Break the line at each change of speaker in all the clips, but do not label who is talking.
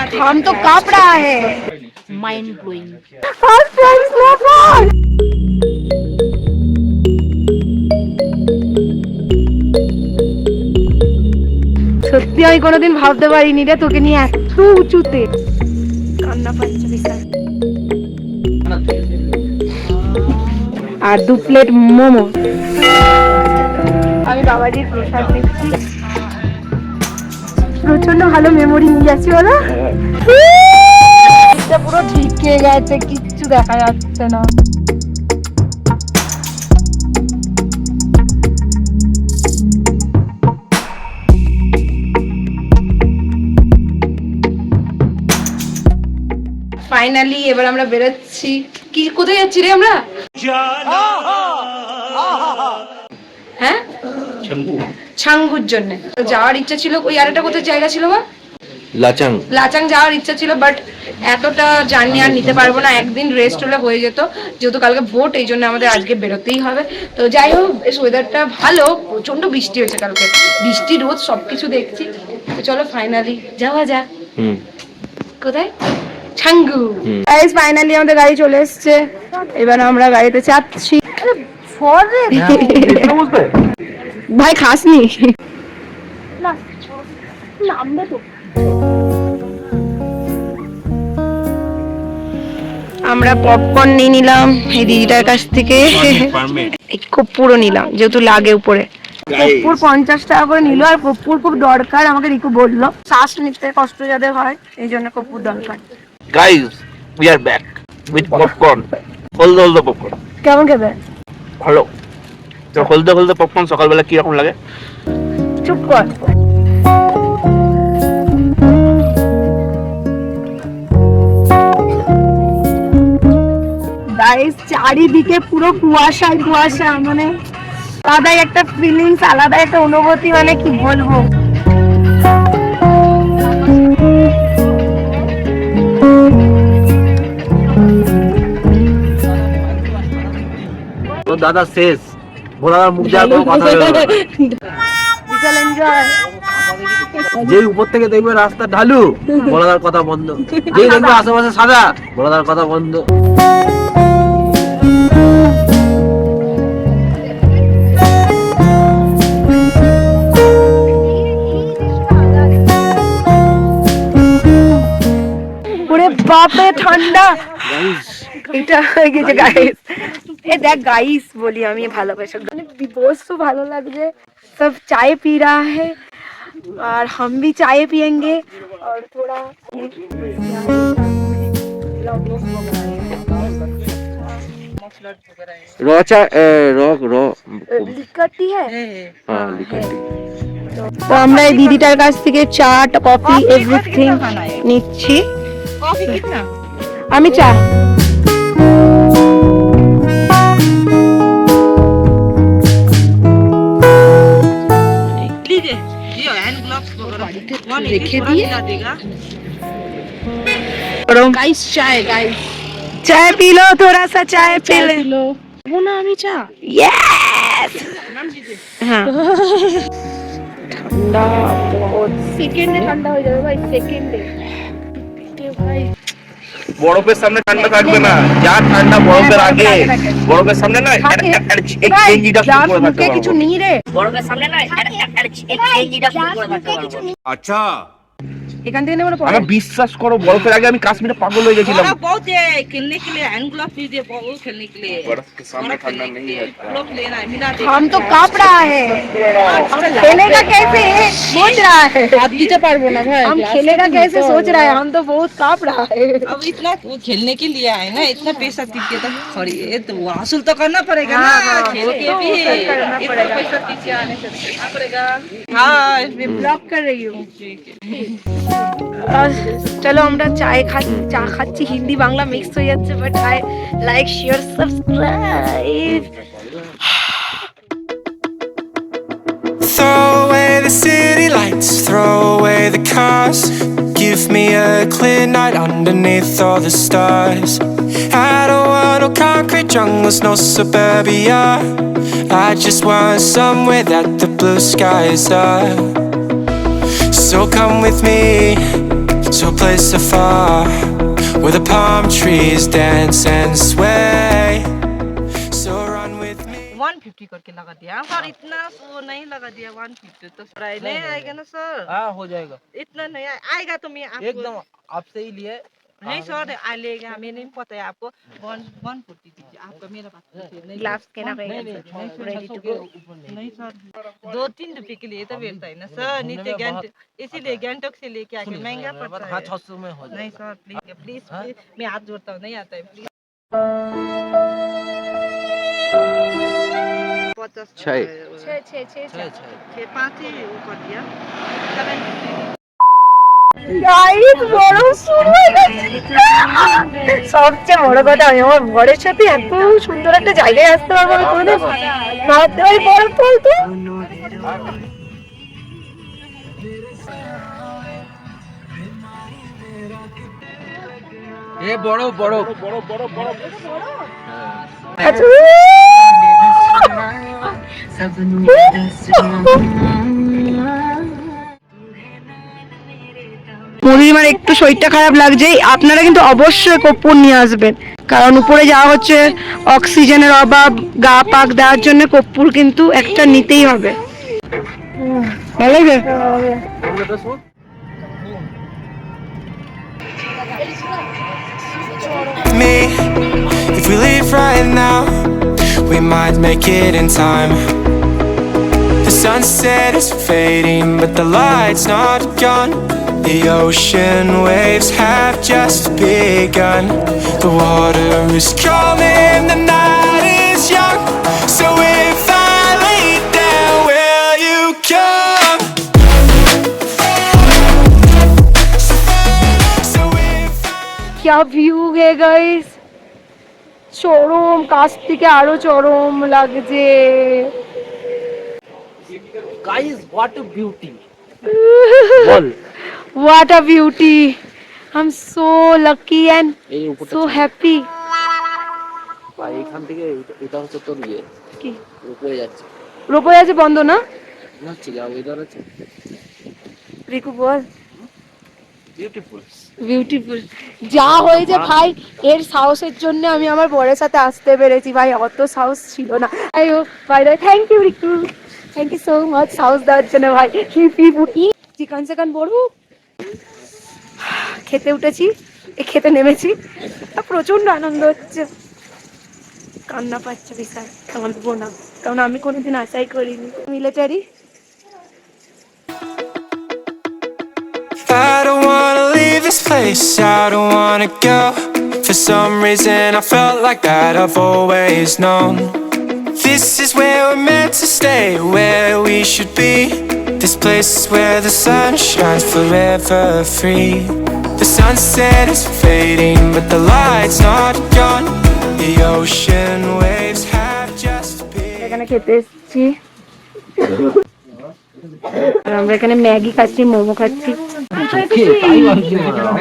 हम तो कांप रहा है।
Mind blowing.
সত্যি আমি কোনোদিন ভাবতে পারিনি রে তোকে নিয়ে এত উঁচুতে। কান্না পাচ্ছে বিশাল। আর 2 প্লেট মোমো। আমি বাবাজির প্রসাদ নিচ্ছি। প্রচন্ড ভালো মেমোরি নিয়ে যাচ্ছি বলো। এটা পুরো ঢিকে গেছে, কিচ্ছু দেখা যাচ্ছে না। ফাইনালি এবার আমরা বেরোচ্ছি। কি কোথায় যাচ্ছি রে আমরা? হ্যাঁ, ছাঙ্গুর জন্য যাওয়ার ইচ্ছা ছিল। ওই আরেকটা কোথায় জায়গা ছিল বা? লাচাং যাওয়ার ইচ্ছা ছিল, বাট এতটা জার্নি আর নিতে পারবো না। একদিন রেস্ট হলে হয়ে যেত, যেহেতু কালকে ভোট, এই জন্য আমাদের আজকে বেরোতেই হবে। তো যাই হোক, বেশ ওয়েদারটা ভালো, প্রচন্ড বৃষ্টি হয়েছে কালকে, বৃষ্টি রোদ সবকিছু দেখছি। তো চলো ফাইনালি যাওয়া যাক। কোথায়? ছাঙ্গু। গাইস ফাইনালি আমাদের গাড়ি চলে এসেছে, এবার আমরা গাড়িতে চাপছি। ভাই খাসনি না, নামবে তো। আমরা পপকর্ন নিয়ে নিলাম এই দিদিটার কাছ থেকে, খুব পুরো নিলাম যেহেতু লাগে উপরে। কর্পূর 50 টাকা করে নিল, আর কর্পূর খুব দরকার আমাকে রিকু বললো, শ্বাস নিতে কষ্ট যাদের হয় এই জন্য কর্পূর দরকার।
Guys, we are back with popcorn. Hold the popcorn.
কেমন খেবে?
ভালো। তো হলদে পপকর্ন সকালবেলা কি রকম লাগে?
চুপ কর। গাইস চারিদিকে পুরো কুয়াশায় কুয়াশা, মানে আলাদাই একটা ফিলিংস, আলাদা একটা অনুভূতি, মানে কি বলবো।
তো দাদা শেষ, ভোলার মুখ যা কথা বলে
বিশাল এনজয়।
যেই উপর থেকে দেখবে রাস্তা ঢালু, ভোলার কথা বন্ধ। যেই দেখবে আশেপাশে সাদা, ভোলার কথা বন্ধ।
ওরে বাপরে ঠান্ডা, এটা হয়ে গেছে গাইস। এ দেখ গাইস বলি আমি ভালোবাসা, মানে বস্তু ভালো লাগছে। সব চাय पी रहा है और हम भी चाय पियेंगे और थोड़ा লিকাটি है।
হ্যাঁ লিকাটি।
তো আমরা এই দিদিটার কাছ থেকে চা কফি এভরিথিং নিচ্ছি। আমি চা। রেখে দিয়ে গাইস চাय, গাইস চাय पी लो, थोड़ा सा चाय पी लो। वो ना আমি চা। यस হ্যাঁ। ঠান্ডা বহুত, সেকেন্ডে ঠান্ডা হয়ে যাবে ভাই, সেকেন্ডে। ভাই
বরফের সামনে ঠান্ডা থাকবে না, যা ঠান্ডা বরফের আগে, বরফের সামনে না এনজিটা শুরু করে থাকতে
কিছু নেই রে
বরফের সামনে না এনজিটা শুরু করে থাকতে পারবো।
আচ্ছা
এখান থেকে নেব না।
আমি বিশ্বাস করো, বরফের আগে আমি কাশ্মীরে পাগল হয়ে গেছিলাম।
बहुत है खेलने के लिए, हैंड ग्लव्स लीजिए बहुत खेलने के लिए।
बर्फ के सामने ठंडा नहीं है।
ग्लव्स लेना है, मिला दे।
हम तो कांप रहा है, खेलेगा कैसे सोच रहा है।
आप दीजिए पारबो ना भाई,
हम खेलेगा कैसे सोच रहा है, हम तो बहुत कांप रहा है।
अब इतना वो खेलने के लिए आए ना, इतना पैसा दीजिए तो खड़ी है तो वसूल तो करना पड़ेगा ना, खेल के भी करना पड़ेगा, पैसा दीजिए आने से करना पड़ेगा। हाँ मैं
ब्लॉक कर रही हूँ। चलो আমরা চাय চা খাচ্ছি, হিন্দি বাংলা মিক্স হয়ে যাচ্ছে, but I like share subscribe.
Throw away the city lights, throw away the cars. Give me a clear night underneath all the stars. I don't want no concrete jungles, no suburbia. I just want somewhere that the blue skies are. So come with me to a place afar where the palm trees dance and sway. So run with me.
150 करके लगा दिया sir, इतना वो नहीं लगा दिया 150 तो sir नहीं आएगा ना सर?
हाँ हो जाएगा
इतना नहीं आएगा तो मैं आपको
एकदम आपसे ही लिए
नहीं सर आएगा, हमें नहीं पता है आपको 140 दीजिए, आपका मेरा बात नहीं
ग्लाव्स के ना
नहीं नहीं
ready to
600 के ऊपर नहीं
नहीं सर 2-3 रुपए के लिए तो बेचता है ना सर, नीचे गैंग इसीलिए गैंगटॉक से लेके आके महंगा पड़ता
हाँ
है।
600 में हो
नहीं
जाएगा
सर प्लीज प्लीज मैं हाथ जोड़ता हूँ, नहीं आता है प्लीज। 50
छः।
5 ही ऊपर दिया
গাইস বড় শুরু হয়ে গেছে। সবচেয়ে বড় কথা আমি আমার বরের সাথে এত সুন্দর একটা জায়গায় আসতে পারবো আমি কোনোদিন ভাবতে পারি। বরফ ফলতো
এ বড় বড়
আচ্ছা পূর্ণিমার একটু শরীরটা খারাপ লাগছে, আপনারা কিন্তু অবশ্যই কর্পূর নিয়ে আসবেন, কারণ উপরে যাওয়া হচ্ছে অক্সিজেনের অভাব, গা পাক দেওয়ার জন্য কর্পূর কিন্তু একটা নিতেই হবে। ভালো লাগে
Me, if we leave right now, we might make it in time. The sunset is fading, but the light's not gone. The ocean waves have just begun. The water is calming, the night is young. So if I lay down, will you come? So if
क्या view है guys, চরম কাছ থেকে আরো চরম লাগছে।
Guys what a beauty ball
What a beauty! I'm so lucky and
এই উপরটা
so happy.
ভাই এখান থেকে এটা হচ্ছে তোর ইয়ে
কি
উপরে যাচ্ছে
রোপওয়ে আছে বন্ধ না?
হচ্ছে যা ওয়েদার আছে
রিকু বল
বিউটিফুল
বিউটিফুল। যা হয়েছে ভাই, এর সাহসের জন্য আমি আমার বরের সাথে আসতে পেরেছি ভাই, অত সাহস ছিল না। I hope by the thank you Riku, thank you so much সাহস দেওয়ার জন্য ভাই। চিকেন চিকেন বড়ু খেতে উঠেছি, খেতে নেমেছি, প্রচন্ড আনন্দ হচ্ছে, কান্না পাচ্ছে বিশাল, কাঁদবো না কারণ আমি কোনোদিন আশাই করিনি military.
I don't wanna leave this place, I don't wanna go. For some reason I felt like that I've always known. This is where we're meant to stay, where we should be. This place is where the sun shines forever free. The sunset is fading, but the light's not gone. The ocean waves have just begun.
এখানে খেতে এসেছি, আমরা এখানে Maggi খাচ্ছি, মোমো খাচ্ছি,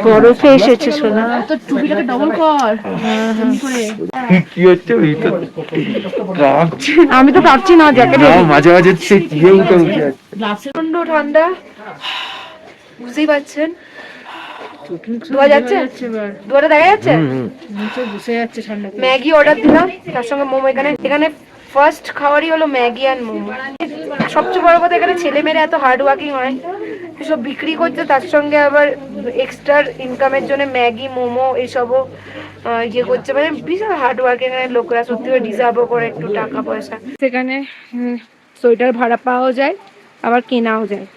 বরফে এসেছে সোনা। টুপিটাকে ডবল কর।
কি হচ্ছে
আমি তো ভাবছি না জ্যাকেটে
মাঝে মাঝে সে দিয়ে উঠে
প্রচন্ড ঠান্ডা, বুঝতেই পারছেন। ধোয়া যাচ্ছে, ধোয়াটা দেখা যাচ্ছে, ম্যাগি অর্ডার দিলাম তার সঙ্গে মোমো। এখানে ফার্স্ট খাবারই হলো ম্যাগি আর মোমো। সবচেয়ে বড় কথা এখানে ছেলে মেয়েরা এত হার্ড ওয়ার্কিং হয়, এসব বিক্রি করছে, তার সঙ্গে আবার এক্সট্রা ইনকামের জন্য ম্যাগি মোমো এসবও ইয়ে করছে, মানে বিশাল হার্ড ওয়ার্কিং এর লোকরা, সত্যি করে ডিজার্ভও করে একটু টাকা পয়সা। সেখানে সোয়েটার ভাড়া পাওয়া যায়, আবার কেনাও যায়।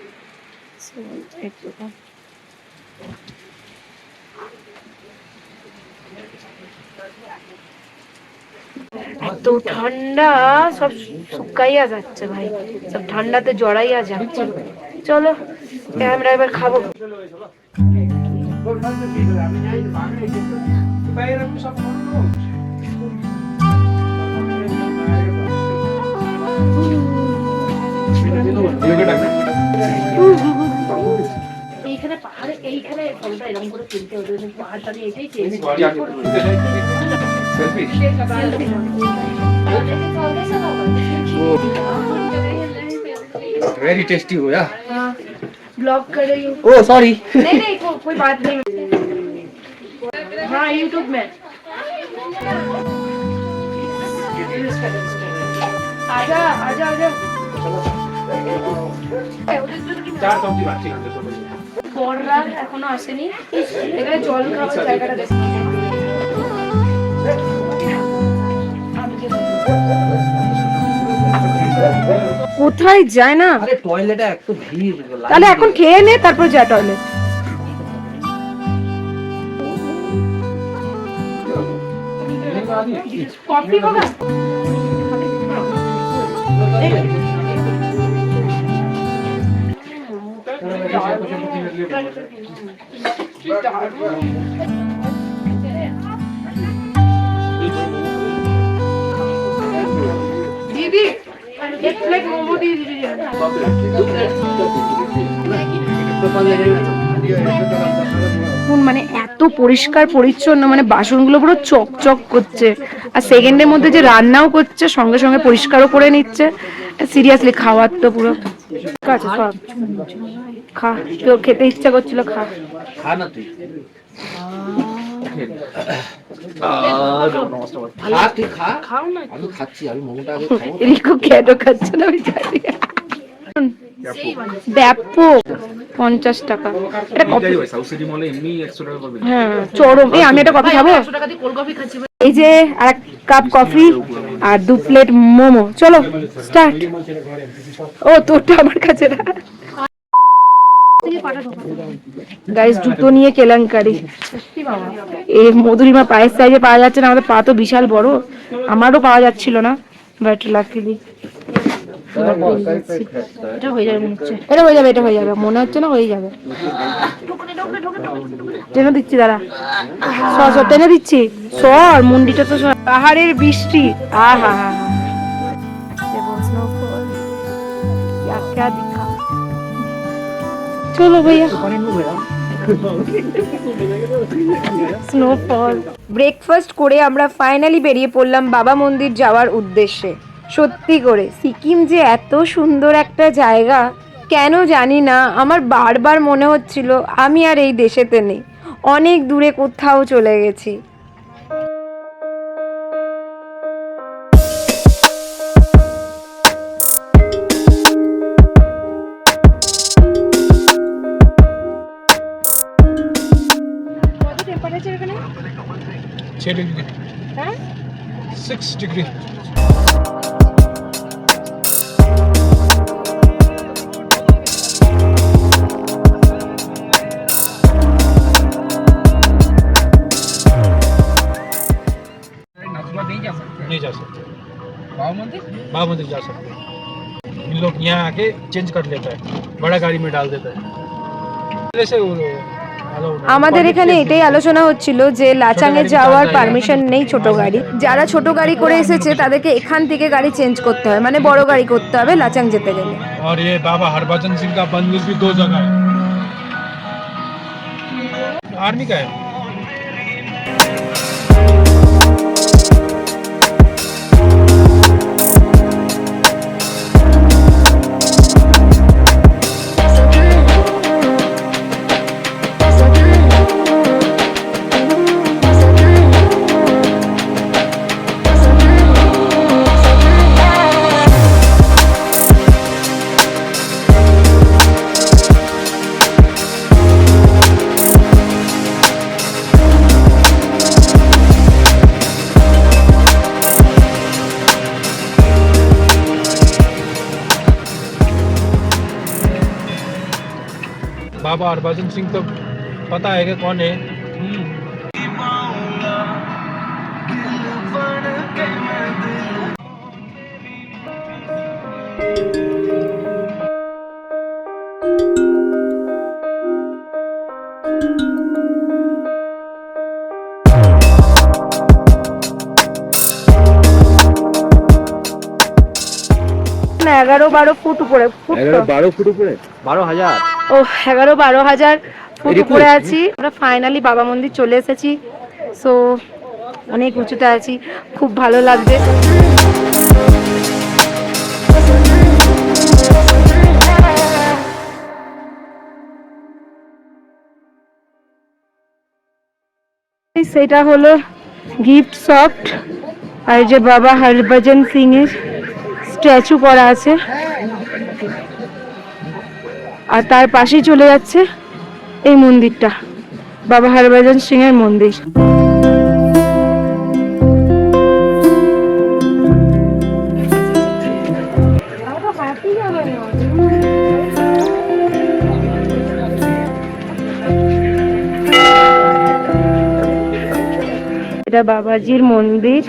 এত ঠান্ডা, সব শুকাইয়া যাচ্ছে ভাই, সব ঠান্ডাতে জড়াইয়া যাচ্ছে। চলো আমরা এবার খাবো। এইখানে পাহাড়ে, এইখানে ফলটা এরকম করে তুলতে হবে, পাহাড়টা নিয়ে এটাই চেয়েছি।
वेरी टेस्टी हो यार।
ब्लॉग कर रही हूँ।
ओ सॉरी।
नहीं नहीं कोई बात नहीं। हाँ यूट्यूब में। आजा आजा आजा। বড়রা এখনো আসেনি, এখানে জল খাওয়ার জায়গাটা দেখো। কোথায় যায় না?
আরে টয়লেটে একটু ভিড়।
তাহলে এখন খেয়ে নে তারপর যা টয়লেট। কফি होगा? दीदी एक प्लेट मोमो दे दीजिए। মানে এত পরিষ্কার পরিচ্ছন্ন, মানে বাসনগুলো পুরো চকচক করছে, আর সেকেন্ডের মধ্যে যে রান্নাও করছে সঙ্গে সঙ্গে পরিষ্কারও করে নিচ্ছে। সিরিয়াসলি খাওয়ার তো পুরো কাছে সব খা, তোর খেতে ইচ্ছা করছিল খা।
খা না তুই। খাও না, আমি খাচ্ছি, আমি মোমোটা আগে খাবো।
রিকো কেন খাচ্ছে না আমি জানি। ব্যাপক 50 টাকা এটা কফি। হ্যাঁ চরম। এই আমি একটা কফি খাবো। এই যে আর এক কাপ কফি আর 2 প্লেট মোমো। চলো স্টার্ট। ও তোরটা আমার কাছে না গাইস, জুতো নিয়ে কেলেঙ্কারি। এই মধুরিমা পায়ের সাইজে পাওয়া যাচ্ছে না, আমাদের পা তো বিশাল বড়, আমারও পাওয়া যাচ্ছিল না, বাট লাকিলি এটা হয়ে যাবে মনে হচ্ছে। এটা হয়ে যাবে, এটা হয়ে যাবে মনে হচ্ছে না, হয়ে যাবে। টেনে দিচ্ছি দাঁড়া, সর টেনে দিচ্ছি, সর মুন্ডিটা তো সর। পাহাড়ের বৃষ্টি, আহা হা হা, क्या दिखा। चलो भैया স্নোফল। ব্রেকফাস্ট করে আমরা ফাইনালি বেরিয়ে পড়লাম বাবা মন্দির যাওয়ার উদ্দেশ্যে। সত্যি করে সিকিম যে এত সুন্দর একটা জায়গা কেন জানি না, আমার বারবার মনে হচ্ছিল আমি আর এই দেশেতে নেই, অনেক দূরে কোথাও চলে গেছি।
Degree 6 degree. नहीं जा सकते। बाबा मंदिर जा सकते हैं। इन लोग यहाँ आके चेंज कर लेता है, बड़ा गाड़ी में डाल देता है। जैसे
আমাদের এখানে এটাই আলোচনা হচ্ছিল যে লাচাং এ যাওয়ার পারমিশন নেই ছোট গাড়ি। যারা ছোট গাড়ি করে এসেছে তাদেরকে এখান থেকে গাড়ি চেঞ্জ করতে হয়, মানে বড় গাড়ি করতে হবে লাচাং যেতে গেলে।
और ये बाबा हरभजन सिंह का मंदिर भी 2 जगह है। आर्मी का है। बाबा हरभजन सिंह तो पता है कि कौन है।
না 11-12 ফুট উপরে।
11-12 ফুট উপরে 12,000।
ও 11-12,000 ফুট উপরে আছি আমরা। ফাইনালি বাবা মন্দির চলে এসেছি। সো অনেক উঁচুতে আছি, খুব ভালো লাগছে। সেটা হলো গিফট সফট, আর যে বাবা হরভজন সিং এর স্ট্যাচু করা আছে, আর তার পাশেই চলে যাচ্ছে এই মন্দিরটা, বাবা হরভজন সিং এর মন্দির। এটা বাবাজির মন্দির,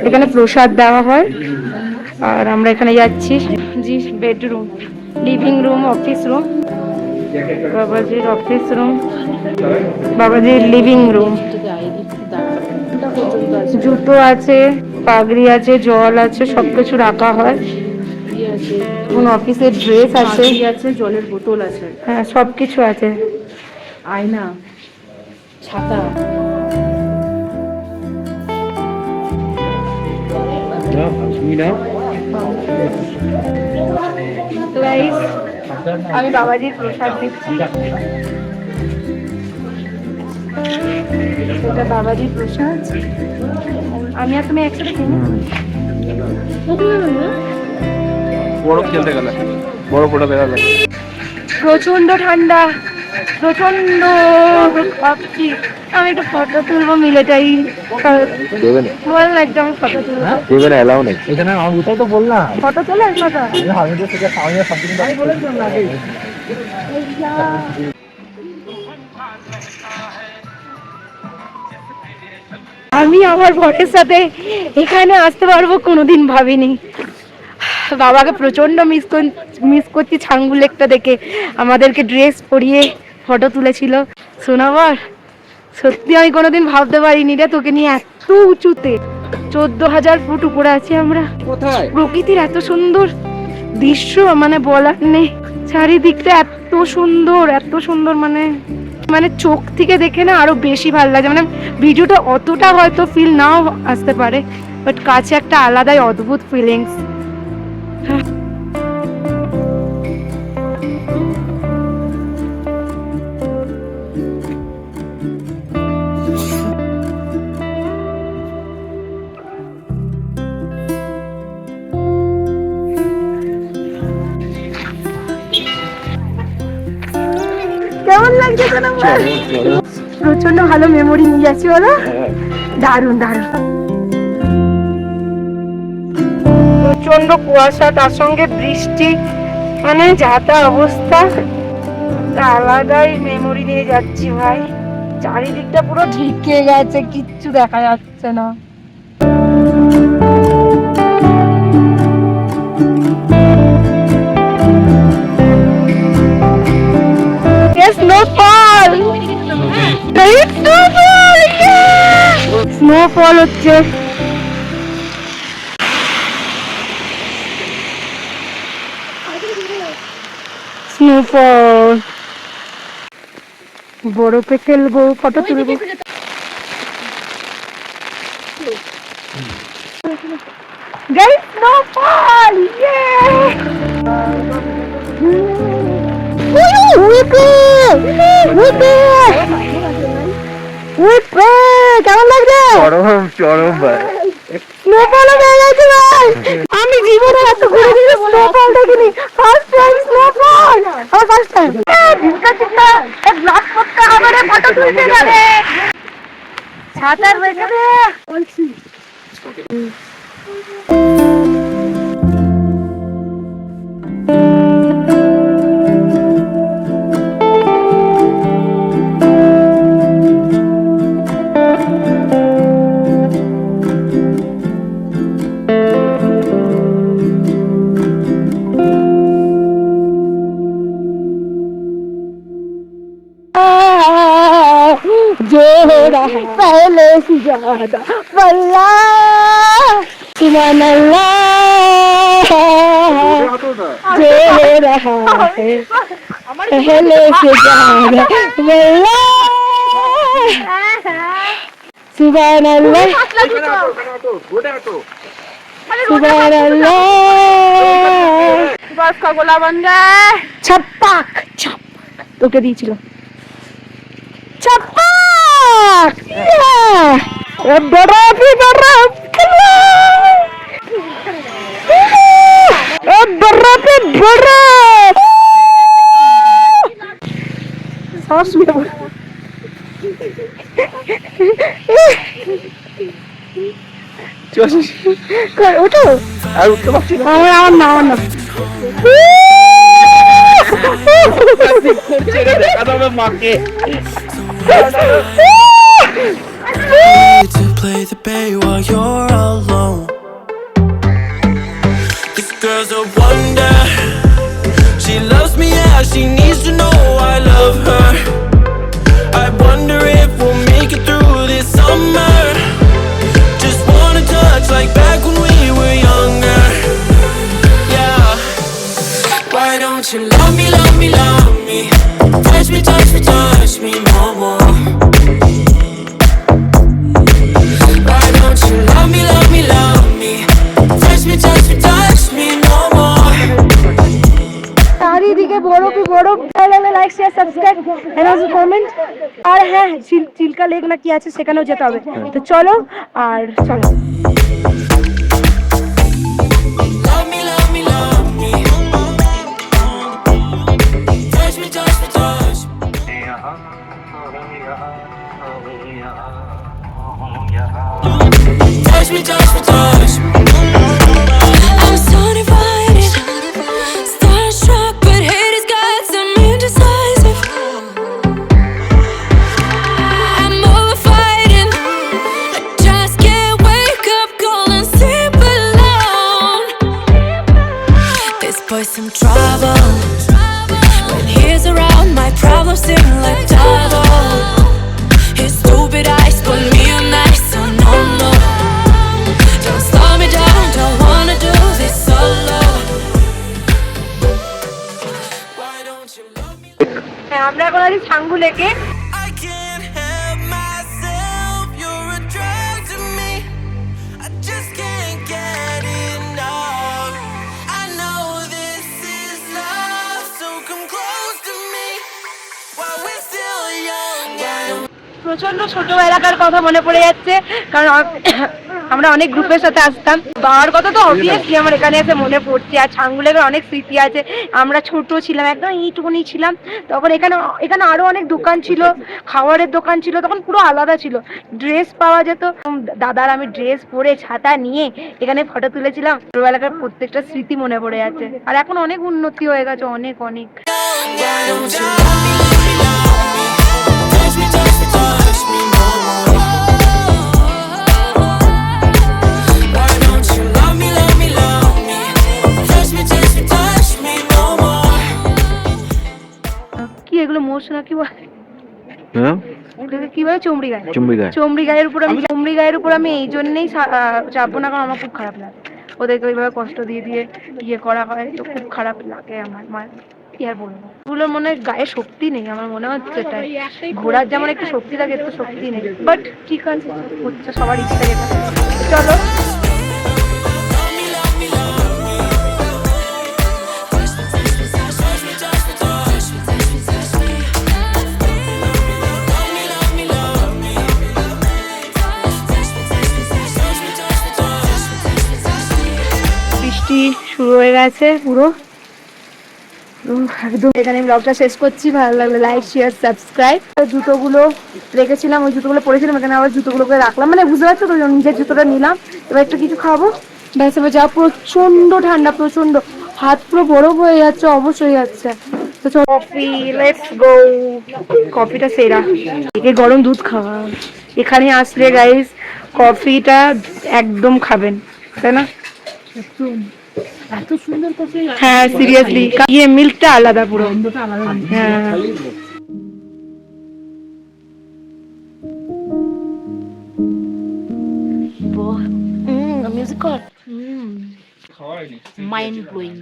এখানে প্রসাদ দেওয়া হয়। আর আমরা এখানে যাচ্ছি, জি bedroom, living room, office room, বাবাজির অফিস রুম, বাবাজির লিভিং রুম। জুতো আছে, পাগড়ি আছে, জল আছে, সবকিছু রাখা হয়। কোন অফিসের ড্রেস আছে,
জলের বোতল আছে,
হ্যাঁ সবকিছু আছে।
আয়না, ছাতা।
তো গাইস, আমি বাবাজির প্রসাদ দিচ্ছি, এটা বাবাজির প্রসাদ। আমি আর তুমি একসাথে খেয়ে নিই।
বরফ খেলতে গেলে, বরফ ওঠাতে গেলে
প্রচন্ড ঠান্ডা, প্রচন্ড ভাবছি আমি একটু ফটো তুলবো মিলেটাই,
দেবে না,
বল না একটু আমি ফটো তুলবো।
দেবে না, এলাও নেই
এখানে আমি ওটাই তো বললাম,
ফটো তোলে একসাথে।
আমি তো থেকে সামনে সামথিং বলেছিলাম না আগে।
আমি আমার বরের সাথে এখানে আসতে পারবো কোনোদিন ভাবিনি। বাবাকে প্রচন্ড মিস করছি। ছাঙ্গু লেকটা দেখে আমাদেরকে ড্রেস পরিয়ে ফটো তুলেছিল। শোনাবার সত্যি আমি কোনোদিন ভাবতে পারিনি রে, তোকে নিয়ে এত উঁচুতে 14,000 ফুট উপরে আছি আমরা।
কোথায়?
প্রকৃতির এত সুন্দর দৃশ্য মানে বলার নেই, চারিদিকটা এত সুন্দর, এত সুন্দর, মানে মানে চোখ থেকে দেখে না আরো বেশি ভালো লাগে। মানে ভিডিওটা অতটা হয়তো ফিল নাও আসতে পারে, বাট কাছে একটা আলাদাই অদ্ভুত ফিলিংস। কেমন লাগছে? প্রচন্ড ভালো মেমোরি নিয়ে যাচ্ছি বলো, দারুণ দারুণ। প্রচন্ড কুয়াশা, তার সঙ্গে বৃষ্টি, মানে যা তা অবস্থা, আলাদাই মেমোরি নিয়ে যাচ্ছি ভাই। চারিদিকটা পুরো ঢেকে গেছে, কিচ্ছু দেখা যাচ্ছে না। স্নোফল হচ্ছে। স্নোফল, বরফে খেলবো, ফটো তুলবো। Guys, snowfall! কেমন লাগছে?
চরম চরম ভাই,
স্নোফলও পেয়ে গেছে ভাই। আমি জীবনে এত ঘুরে ঘুরে স্নোফল দেখিনি, ফার্স্ট টাইম স্নোফল, আমার ফার্স্ট টাইম। ঢুকা চিন্তা এক ব্লগ করতে হবে রে, ফটো তুলতে যাবে, ছাতার রেখে দে বলছি। जो रहा पहले से ज्यादा वल्लाह सुभान अल्लाह, जो रहा है पहले से ज्यादा वल्लाह सुभान अल्लाह सुभान अल्लाह। बस का गोला बन गया। छप्पक छप्पक তোকে দিয়েছিল। छप्पक बर्फ ही बर्फ बर्फ ही बर्फ सांस में ওঠো
আর উঠতে পারছি না
আমার না
ছেড়ে দেখা যাবে মাকে
To play the bay while you're alone. This girl's a wonder. She loves me, yeah, she needs to know I love her. I wonder if we'll make it through this summer. Just wanna touch like back when we were younger. Yeah. Why don't you love me, love me, love me? Touch me, touch me, touch me no more. Why don't you love me, love me, love me? Touch me, touch me, touch me no more.
চারিদিকে বরফই বরফ। Like share subscribe and also comment. আর হ্যাঁ Chilka lake না কি আছে সেখানেও যেতে হবে, তো চলো আর চলো।
Love me, love me, love me. Touch me, touch me, touch me. Touch me, touch me, touch me. I'm certified, starstruck, but haters got some indecisive. I'm overfighting. I just can't wake up cold and sleep alone. This boy's some trouble. When he's around, my problems seem like double. His stupid eyes put me on ice, so no, no. Don't slow me down, don't wanna do this solo. Why don't you love me?
হ্যাঁ আমরা এখন আছি ছাঙ্গু লেকে।
I can't help myself, you're a drug to me. I just can't get enough. I know this is love, so come close to me while we're still young.
প্রচন্ড ছোটবেলাকার কথা মনে পড়ে যাচ্ছে, কারণ আমরা অনেক গ্রুপের সাথে আসতাম। বাবার কথা তো অবভিয়াসলি আমার এখানে এসে মনে পড়ছে। আর ছাঙ্গুলের অনেক স্মৃতি আছে। আমরা ছোট ছিলাম, একদম এইটুকুনি ছিলাম তখন। এখানে আরো অনেক দোকান ছিল, খাবারের দোকান ছিল, তখন পুরো আলাদা ছিল। ড্রেস পাওয়া যেত। দাদার আমি ড্রেস পরে ছাতা নিয়ে এখানে ফটো তুলেছিলাম। ছোটবেলাকার প্রত্যেকটা স্মৃতি মনে পড়ে যাচ্ছে। আর এখন অনেক উন্নতি হয়ে গেছে, অনেক অনেক।
Why don't you love me, love me, love me? Touch me, touch me, touch me no more. Why don't you love me, love me, love me? Touch me, touch me, touch me no more.
কি এগুলো মোষ না কি বলে?
হ্যাঁ
ওটাকে কি বলে? চমড়ি গায়ে।
চুম্বিকা
চমড়ি গায়ের উপর আমি এই জন্যই চাপবো না, কারণ আমার খুব খারাপ লাগে। ওদেরকে ওইভাবে কষ্ট দিয়ে ইয়ে করা হয়, তো খুব খারাপ লাগে আমার। কি আর বলবো, ওগুলোর মনে হয় গায়ে শক্তি নেই, আমার মনে হচ্ছে এটাই। ঘোড়ার যেমন একটু শক্তি থাকে, একটু শক্তি নেই। বাট ঠিক আছে, হচ্ছে সবার ইচ্ছা যেটা। চলো
Love me, love me, love me. Touch me, touch me, touch me, touch me, touch me, touch me, touch me. Love me, love me, love me. Touch me, touch me, touch me, touch me, touch me.
বৃষ্টি শুরু হয়ে গেছে পুরো একদম। এখানে ব্লগটা শেষ করছি। ভালো লাগলে লাইক শেয়ার সাবস্ক্রাইব। জুতোগুলো রেখেছিলাম, ওই জুতোগুলো পরেছিলাম, এখানে আবার জুতোগুলোকে রাখলাম, মানে বুঝতে পারছো তো, নিজের জুতোটা নিলাম। এবার একটু কিছু খাবো, ব্যাস। এবার যা প্রচন্ড ঠান্ডা, প্রচন্ড হাত পুরো বরফ হয়ে যাচ্ছে, অবশ্যই হয়ে যাচ্ছে। তো কফি, লেটস গো। কফিটা সেরা, একে গরম দুধ খাওয়া। এখানে আসলে গাইস কফিটা একদম খাবেন, তাই না? হ্যাঁ সিরিয়াসলি, ইয়ে মিল্কটা আলাদা পুরো। হ্যাঁ মিউজিক কর।
Mind blowing.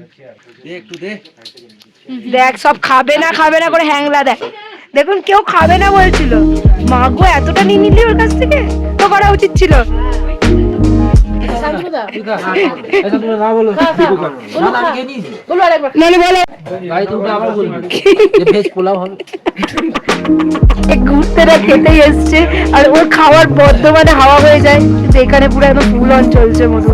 দেখ সব খাবে না করে হ্যাংলা দেখ। দেখুন কেউ খাবে না বলছিল, মাগো এতটা নিয়ে নিলি ওর কাছ থেকে, তো করা উচিত ছিল।
বলো
নাহলে বলো
গাড়ি তো আবার বলবি ভেজ পোলাও হবে।
ঘুরতে না খেতেই এসছে, আর ওর খাওয়ার বর্ধমানে হাওয়া হয়ে যায়, যে এখানে পুরো একদম ফুল অন চলছে মধু।